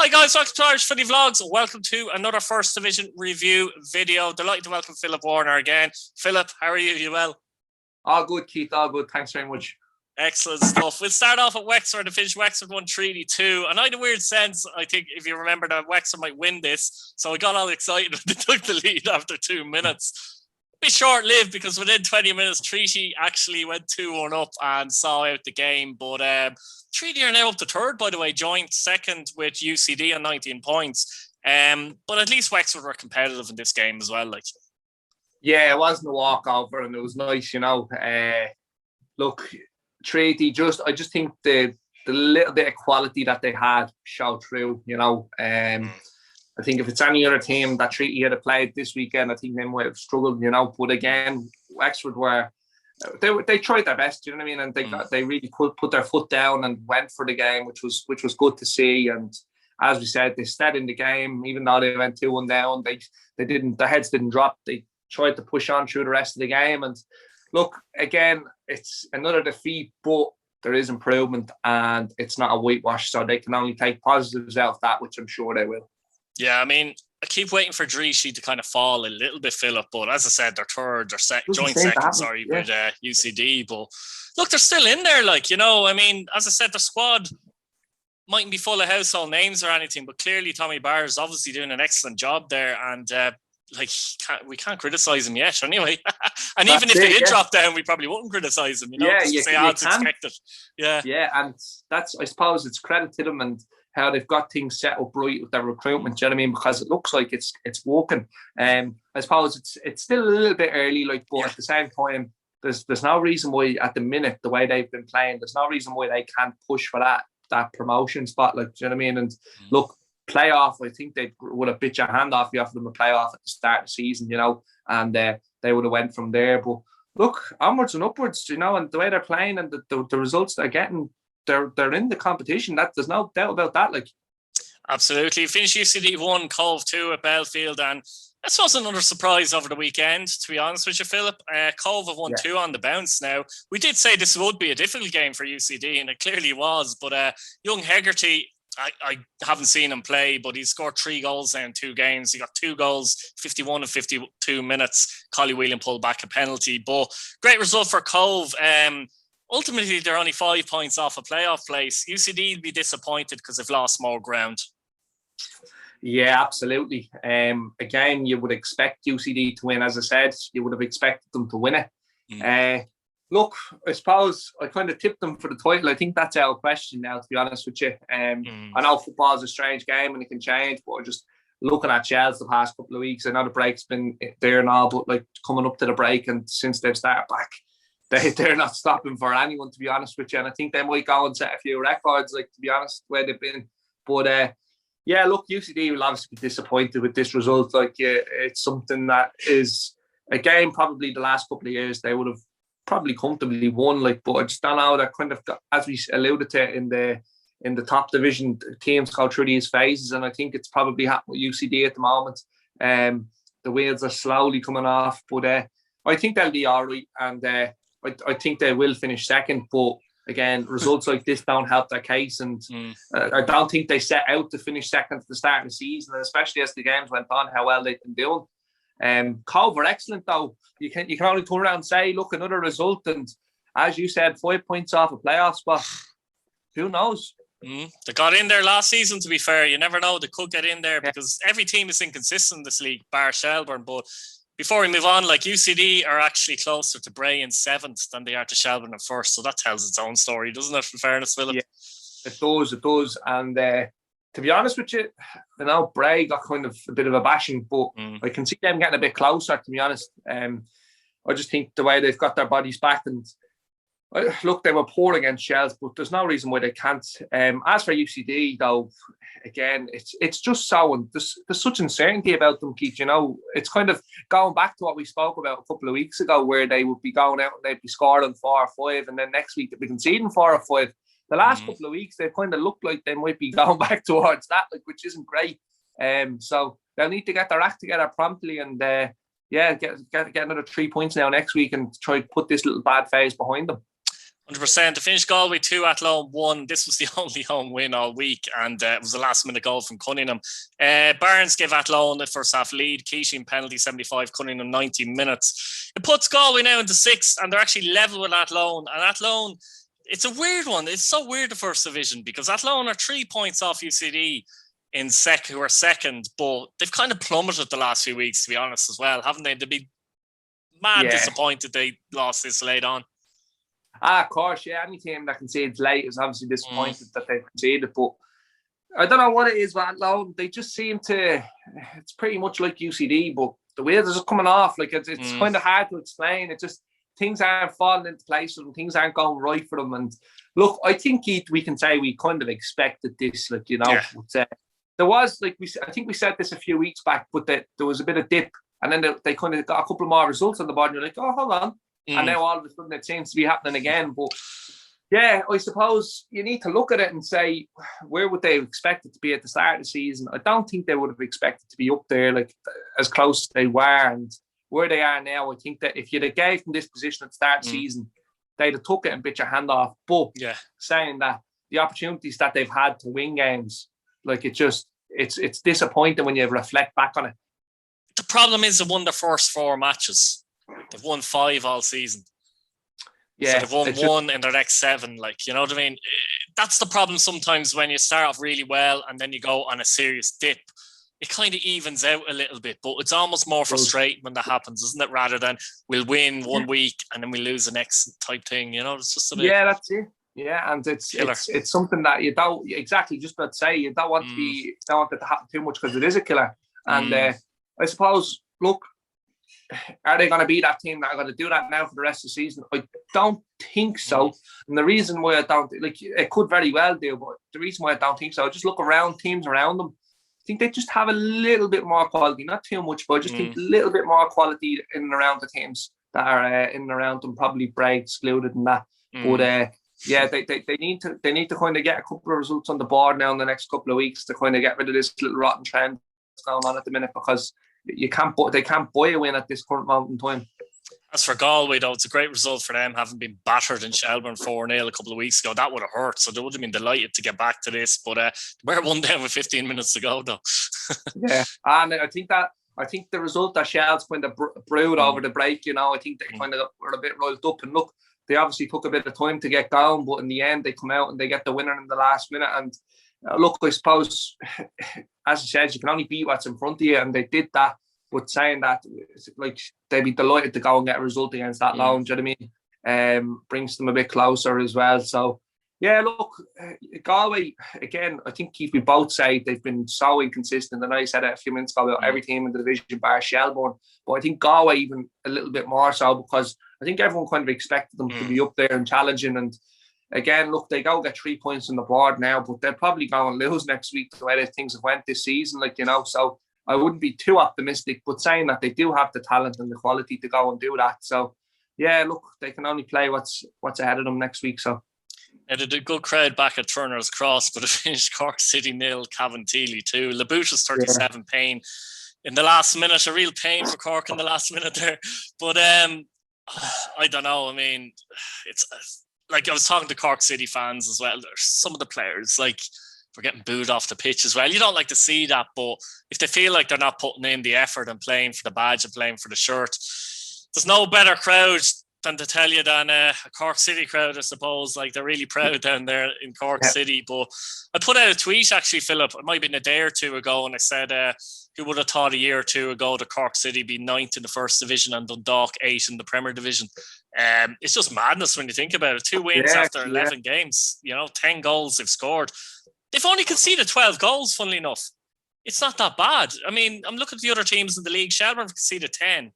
Hi guys, welcome to Irish Footy Vlogs. Welcome to another First Division review video. Delighted to welcome Philip Warner again. Philip, how are you? You well? All good, Keith. All good. Thanks very much. Excellent stuff. We'll start off at Wexford and finish Wexford 1-3-2. And I had a weird sense, I think, if you remember, that Wexford might win this. So I got all excited when they took the lead after 2 minutes. Be short-lived because within 20 minutes, Treaty actually went 2-1 up and saw out the game. But Treaty are now up to third, by the way, joint second with UCD on 19 points. But at least Wexford were competitive in this game as well. Yeah, it wasn't a walkover and it was nice, Look, Treaty, I just think the little bit of quality that they had showed through, I think if it's any other team that Treaty had played this weekend, I think they might have struggled, But again, Wexford they tried their best, and they really put their foot down and went for the game, which was good to see. And as we said, they stayed in the game, even though they went 2-1 down. Their heads didn't drop. They tried to push on through the rest of the game. And look, again, it's another defeat, but there is improvement, and it's not a whitewash, so they can only take positives out of that, which I'm sure they will. Yeah, I keep waiting for Dreeshy to kind of fall a little bit, Philip, but as I said, they're third, they're joint second, with UCD. But look, they're still in there, as I said, the squad mightn't be full of household names or anything, but clearly Tommy Barr is obviously doing an excellent job there, and we can't criticise him yet anyway. And even if they did drop down, we probably wouldn't criticise him, it's expected. Yeah, and that's, I suppose, it's credit to them and how they've got things set up right with their recruitment, do you know what I mean? Because it looks like it's working. I suppose it's still a little bit early, but at the same time, there's no reason why at the minute, the way they've been playing, there's no reason why they can't push for that promotion spot, do you know what I mean? And look, playoff, I think they would have bit your hand off you offered them a playoff at the start of the season, and they would have went from there. But look, onwards and upwards, and the way they're playing and the results they're getting, they're in the competition. There's no doubt about that. Absolutely. Finished UCD 1, Cobh 2 at Belfield, and this was another surprise over the weekend, to be honest with you, Philip. Cobh have won 2 on the bounce now. We did say this would be a difficult game for UCD, and it clearly was, but young Hegarty, I haven't seen him play, but he's scored 3 goals now in 2 games. He got 2 goals, 51 and 52 minutes. Collie Whelan pulled back a penalty, but great result for Cobh. Ultimately, they're only 5 points off a playoff place. UCD will be disappointed because they've lost more ground. Yeah, absolutely. Again, you would expect UCD to win. As I said, you would have expected them to win it. Look, I suppose I kind of tipped them for the title. I think that's our question now, to be honest with you. I know football is a strange game and it can change, but just looking at Chelsea the past couple of weeks, I know the break's been there and all, but coming up to the break and since they've started back, they're not stopping for anyone, to be honest with you. And I think they might go and set a few records, to be honest, where they've been. But look, UCD will obviously be disappointed with this result. It's something that is, again, probably the last couple of years they would have probably comfortably won, but I just don't know. They're kind of, as we alluded to in the top division, teams go through these phases, and I think it's probably happening with UCD at the moment. The wheels are slowly coming off, but I think they'll be all right, and I think they will finish second. But again, results like this don't help their case, and I don't think they set out to finish second at the start of the season, and especially as the games went on, how well they've been doing. Cobh are excellent though. You can only turn around and say, look, another result, and as you said, 5 points off a playoff spot. Who knows? They got in there last season, to be fair. You never know, they could get in there because every team is inconsistent in this league, bar Shelbourne. But before we move on, UCD are actually closer to Bray in 7th than they are to Shelbourne in 1st, so that tells its own story, doesn't it, in fairness, Philip? Yeah, it does. And to be honest with you, Bray got kind of a bit of a bashing, but I can see them getting a bit closer, to be honest. I just think the way they've got their bodies back, and look, they were poor against Shells, but there's no reason why they can't. As for UCD, though, again, it's just so, there's such uncertainty about them, Keith. It's kind of going back to what we spoke about a couple of weeks ago, where they would be going out and they'd be scoring 4 or 5, and then next week they'd be conceding 4 or 5. The last couple of weeks, they've kind of looked like they might be going back towards that, which isn't great. So they'll need to get their act together promptly and, get another 3 points now next week and try to put this little bad phase behind them. 100%. To finish Galway 2, Athlone 1. This was the only home win all week, and it was a last-minute goal from Cunningham. Barnes gave Athlone the first half lead. Keating penalty 75, Cunningham 90 minutes. It puts Galway now into 6th, and they're actually level with Athlone. And Athlone, it's a weird one. It's so weird, the first division, because Athlone are 3 points off UCD who are second, but they've kind of plummeted the last few weeks, to be honest, as well, haven't they? They'd be mad disappointed they lost this late on. Of course, yeah. Any team that concedes late is obviously disappointed that they've conceded. But I don't know what it is with Athlone. They just seem to. It's pretty much like UCD, but the wheels are just coming off. Like it's kind of hard to explain. It just things aren't falling into place and things aren't going right for them. And look, I think we can say we kind of expected this. Like but, there was I think we said this a few weeks back, but there was a bit of dip, and then they kind of got a couple more results on the board. And you're like, oh, hold on. And now all of a sudden it seems to be happening again. But yeah, I suppose you need to look at it and say, where would they expect it to be at the start of the season? I don't think they would have expected to be up there like as close as they were, and where they are now. I think that if you'd have gave them this position at the start of the season, they'd have took it and bit your hand off. But saying that, the opportunities that they've had to win games, like it's disappointing when you reflect back on it. The problem is they won their first 4 matches. They've won 5 all season. Yeah, so they've won 1 in their next 7. Like, you know what I mean? That's the problem sometimes when you start off really well and then you go on a serious dip. It kind of evens out a little bit, but it's almost more frustrating when that happens, isn't it? Rather than we'll win 1 week and then we lose the next type thing. You know, it's just a bit. Yeah, that's it. Yeah, and it's something that you don't exactly just about to say. You don't want it to happen too much because it is a killer. And I suppose, look. Are they going to be that team that are going to do that now for the rest of the season? I don't think so. And the reason why I don't, it could very well do, but the reason why I don't think so, I just look around teams around them. I think they just have a little bit more quality, not too much, but I just think a little bit more quality in and around the teams that are in and around them, probably Bray excluded and that. But they need to kind of get a couple of results on the board now in the next couple of weeks to kind of get rid of this little rotten trend that's going on at the minute, because they can't buy a win at this current moment in time. As for Galway, though, it's a great result for them, having been battered in Shelbourne 4-0 a couple of weeks ago. That would have hurt, so they would have been delighted to get back to this. But we're 1 down with 15 minutes to go, though. Yeah, and I think the result that Shells kind of brewed over the break, I think they kind of were a bit rolled up. And look, they obviously took a bit of time to get going, but in the end, they come out and they get the winner in the last minute. And look, I suppose, as I said, you can only beat what's in front of you, and they did that. But saying that, like, they'd be delighted to go and get a result against that Athlone, do you know what I mean? Brings them a bit closer as well. So, yeah, look, Galway, again, I think we both say they've been so inconsistent. And I said it a few minutes ago about every team in the division bar Shelbourne. But I think Galway even a little bit more so, because I think everyone kind of expected them to be up there and challenging. And again, look, they go get 3 points on the board now, but they're probably going to lose next week the way things have went this season, so I wouldn't be too optimistic, but saying that they do have the talent and the quality to go and do that. So, yeah, look, they can only play what's ahead of them next week. So, they did a good crowd back at Turner's Cross, but it finished Cork City 0, Cabinteely 2. Labute's 37 pain in the last minute. A real pain for Cork in the last minute there. But I don't know. I mean, it's like I was talking to Cork City fans as well. There's some of the players, like, we're getting booed off the pitch as well. You don't like to see that, but if they feel like they're not putting in the effort and playing for the badge and playing for the shirt, there's no better crowd than to tell you than a Cork City crowd, I suppose. Like, they're really proud down there in Cork City. But I put out a tweet, actually, Philip, it might have been a day or two ago, and I said, who would have thought a year or two ago that Cork City be 9th in the first division and Dundalk 8th in the Premier Division? It's just madness when you think about it. 2 wins after 11 games, 10 goals they've scored. They've only conceded 12 goals, funnily enough. It's not that bad. I mean, I'm looking at the other teams in the league. Shelbourne conceded 10.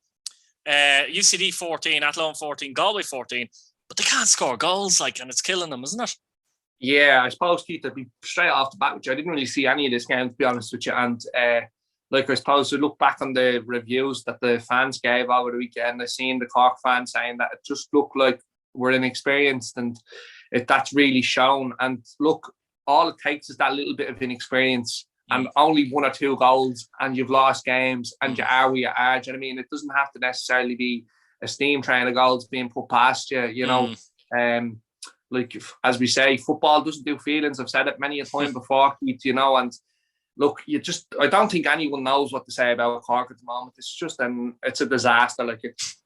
UCD 14, Athlone 14, Galway 14. But they can't score goals, and it's killing them, isn't it? Yeah, I suppose, Keith, to be straight off the bat with you, I didn't really see any of this game, to be honest with you. And, I suppose, to look back on the reviews that the fans gave over the weekend, I've seen the Cork fans saying that it just looked like we're inexperienced, and that's really shown. And look, all it takes is that little bit of inexperience and only 1 or 2 goals, and you've lost games, and you are where you are. Do you know what I mean? It doesn't have to necessarily be a steam train of goals being put past you, like, as we say, football doesn't do feelings. I've said it many a time before, Keith, you know, and look, I don't think anyone knows what to say about Cork at the moment. It's just, it's a disaster. Like,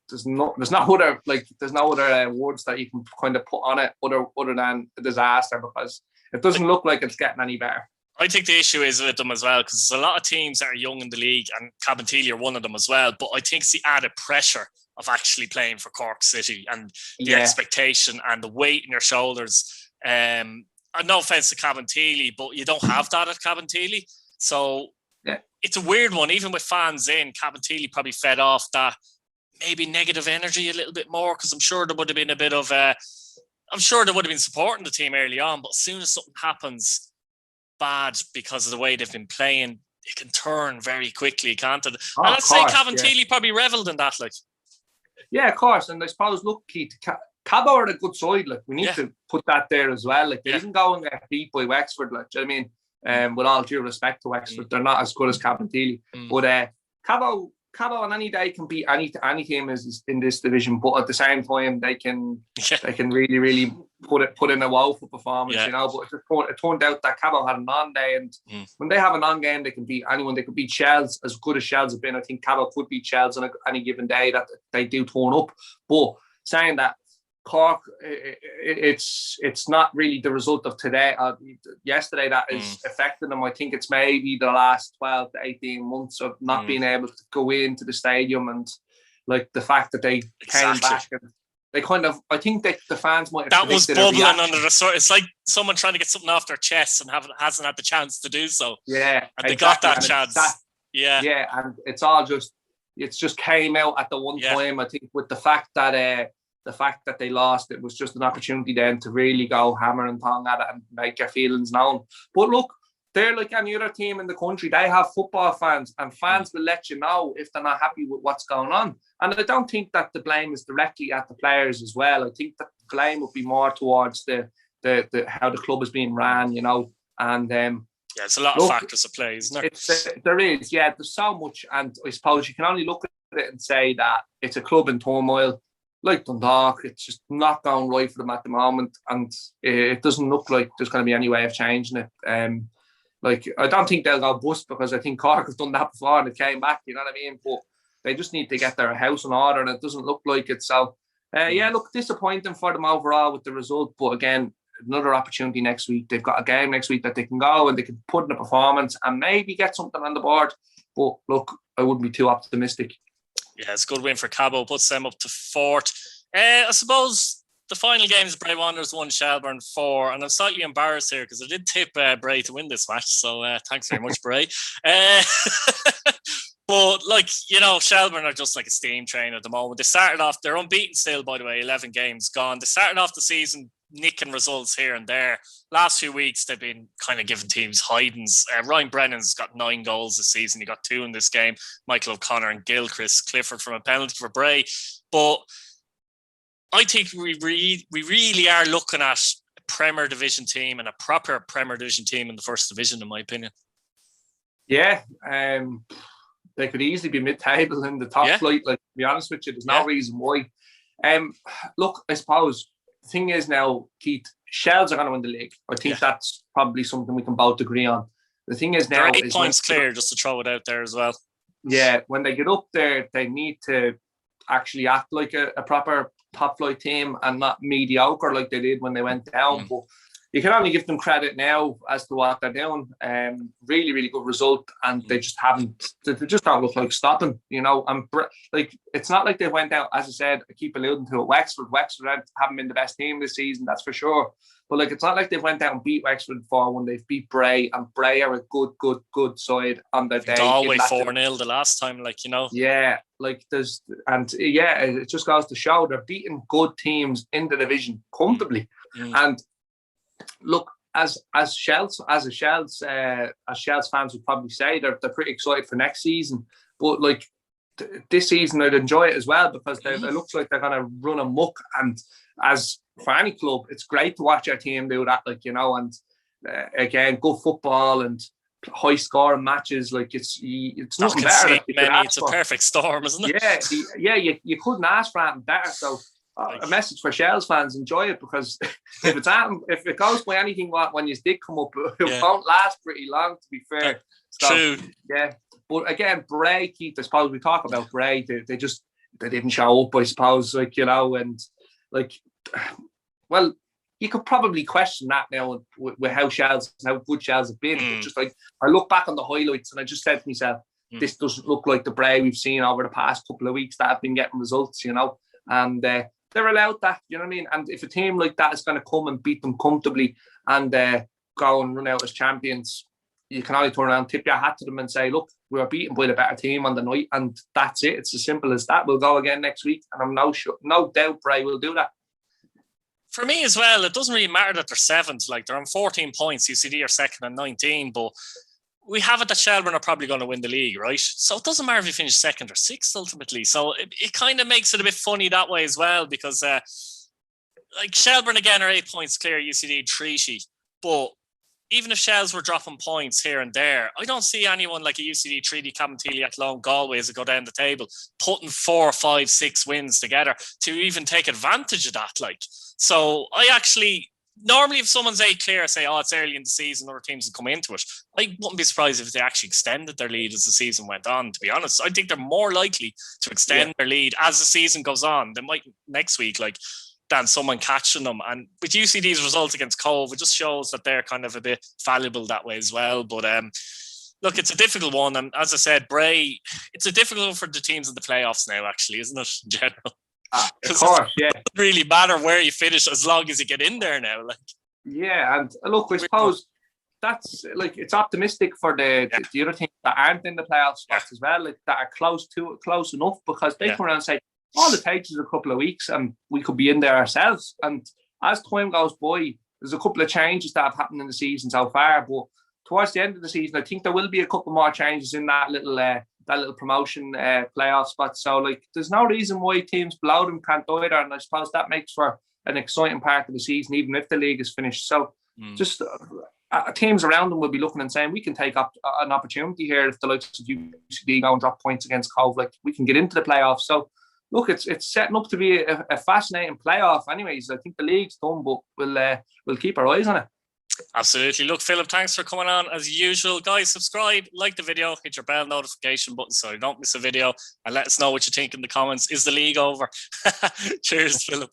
there's no other words that you can kind of put on it other than a disaster, because it doesn't look like it's getting any better. I think the issue is with them as well, because there's a lot of teams that are young in the league, and Cabinteely are one of them as well. But I think it's the added pressure of actually playing for Cork City and the expectation and the weight in your shoulders. And no offense to Cabinteely, but you don't have that at Cabinteely. So it's a weird one. Even with fans in, Cabinteely probably fed off that maybe negative energy a little bit more, because I'm sure there would have been a bit of I'm sure they would have been supporting the team early on, but as soon as something happens bad because of the way they've been playing, it can turn very quickly, can't it? And I'd say Cabinteely probably revelled in that, like. Yeah, of course. And I suppose, look, Keith, Cobh are a good side. Like, we need to put that there as well. Like, they didn't go and get beat by Wexford. Like, do you know what I mean? With all due respect to Wexford, they're not as good as Cabinteely. But Cobh on any day can beat any team is in this division. But at the same time, they can really, really put in a woeful performance. You know. But it turned out that Cobh had a non-day, and when they have a non-game, they can beat anyone. They could beat Shells, as good as Shells have been. I think Cobh could beat Shells on any given day that they do turn up. But saying that, Cork, it's not really the result of today, yesterday, that is affecting them. I think it's maybe the last 12 to 18 months of not being able to go into the stadium, and like the fact that they came back, and they kind of, I think that the fans might have, that was bubbling under the sort. It's like someone trying to get something off their chest and hasn't had the chance to do so. Yeah, and they got that chance. And it's just came out at the one time. I think with the fact that they lost, it was just an opportunity then to really go hammer and tong at it and make your feelings known. But look, they're like any other team in the country. They have football fans, and fans will let you know if they're not happy with what's going on. And I don't think that the blame is directly at the players as well. I think that the blame would be more towards the how the club is being ran, you know. And it's a lot of factors at play, isn't there? There is, there's so much, and I suppose you can only look at it and say that it's a club in turmoil. Like Dundalk, it's just not going right for them at the moment, and it doesn't look like there's going to be any way of changing it. Like, I don't think they'll go bust, because I think Cork has done that before and it came back, you know what I mean? But they just need to get their house in order, and it doesn't look like it. So, look, disappointing for them overall with the result, but again, another opportunity next week. They've got a game next week that they can go and they can put in a performance and maybe get something on the board. But look, I wouldn't be too optimistic. Yeah, it's a good win for Cobh. Puts them up to 4th. I suppose the final games, Bray Wanderers 1, Shelbourne 4, and I'm slightly embarrassed here because I did tip Bray to win this match, so thanks very much, Bray. But, like, you know, Shelbourne are just like a steam train at the moment. They started off, they're unbeaten still, by the way, 11 games gone. They started off the season nicking results here and there. Last few weeks, they've been kind of giving teams hidings. Ryan Brennan's got 9 goals this season. He got 2 in this game. Michael O'Connor and Gilchrist Clifford from a penalty for Bray. But I think we really are looking at a Premier Division team, and a proper Premier Division team in the First Division, in my opinion. Yeah, they could easily be mid-table in the top flight. Like, to be honest with you, there's no reason why. Look, I suppose the thing is now, Keith, Shells are going to win the league. I think that's probably something we can both agree on. The thing is now, they're 8 points clear, just to throw it out there as well. Yeah, when they get up there, they need to actually act like a proper top flight team and not mediocre like they did when they went down. But you can only give them credit now as to what they're doing. Really, really good result, and they just don't look like stopping, you know. And like, it's not like they went out, as I said, I keep alluding to it, Wexford haven't been the best team this season, that's for sure. But like, it's not like they went out and beat Wexford 4-1. They've beat Bray, and Bray are a good side on their day. Galway 4-0 the last time, like, you know. Yeah, like it just goes to show they're beating good teams in the division comfortably. And look, as Shells fans would probably say, they're pretty excited for next season. But like, this season, I'd enjoy it as well, because it looks like they're going to run amok. And as for any club, it's great to watch our team do that, like, you know. And again, good football and high scoring matches, like, it's nothing better. It's a perfect storm, isn't it? Yeah, you couldn't ask for anything better. So a message for Shells fans: enjoy it, because if it goes by anything, when you did come up, it won't last pretty long. To be fair, true. Yeah, but again, Bray, Keith, I suppose we talk about Bray. They didn't show up, I suppose, like, you know, and like, well, you could probably question that now with how good Shells have been. But just like, I look back on the highlights and I just said to myself, this doesn't look like the Bray we've seen over the past couple of weeks that have been getting results, you know, and they're allowed that, you know what I mean? And if a team like that is going to come and beat them comfortably and go and run out as champions, you can only turn around, tip your hat to them and say, look, we were beaten by the better team on the night, and that's it. It's as simple as that. We'll go again next week, and I'm no doubt Bray will do that. For me as well, it doesn't really matter that they're seventh. Like, they're on 14 points. UCD are second on 19, but we have it that Shelbourne are probably going to win the league, right? So it doesn't matter if you finish second or sixth ultimately. So it kind of makes it a bit funny that way as well, because like, Shelbourne again are 8 points clear, UCD treaty. But even if Shells were dropping points here and there, I don't see anyone like a UCD, Treaty, Cabinteely, Athlone, Galway as it go down the table, putting 4, 5, 6 wins together to even take advantage of that. Like, so I actually, normally if someone's 8 clear, say, oh, it's early in the season, other teams will come into it. I wouldn't be surprised if they actually extended their lead as the season went on, to be honest. I think they're more likely to extend their lead as the season goes on. They might next week, like, than someone catching them. And with UCD's result against Cobh, it just shows that they're kind of a bit valuable that way as well. But look, it's a difficult one. And as I said, Bray, it's a difficult one for the teams in the playoffs now, actually, isn't it, in general? Of course, yeah. It doesn't really matter where you finish as long as you get in there now. Like, yeah, and look, I suppose that's, like, it's optimistic for the other teams that aren't in the playoff spots as well, like, that are close enough, because they come around and say, all it takes is a couple of weeks and we could be in there ourselves. And as time goes by, there's a couple of changes that have happened in the season so far. But towards the end of the season, I think there will be a couple more changes in that little promotion playoff spot. So, like, there's no reason why teams below them can't either. And I suppose that makes for an exciting part of the season, even if the league is finished. So just teams around them will be looking and saying, we can take up an opportunity here if the likes of UCD go and drop points against Cobh. Like, we can get into the playoffs. So, look, it's setting up to be a fascinating playoff. Anyways, I think the league's done, but we'll keep our eyes on it. Absolutely. Look, Philip, thanks for coming on as usual. Guys, subscribe, like the video, hit your bell notification button so you don't miss a video, and let us know what you think in the comments. Is the league over? Cheers, Philip.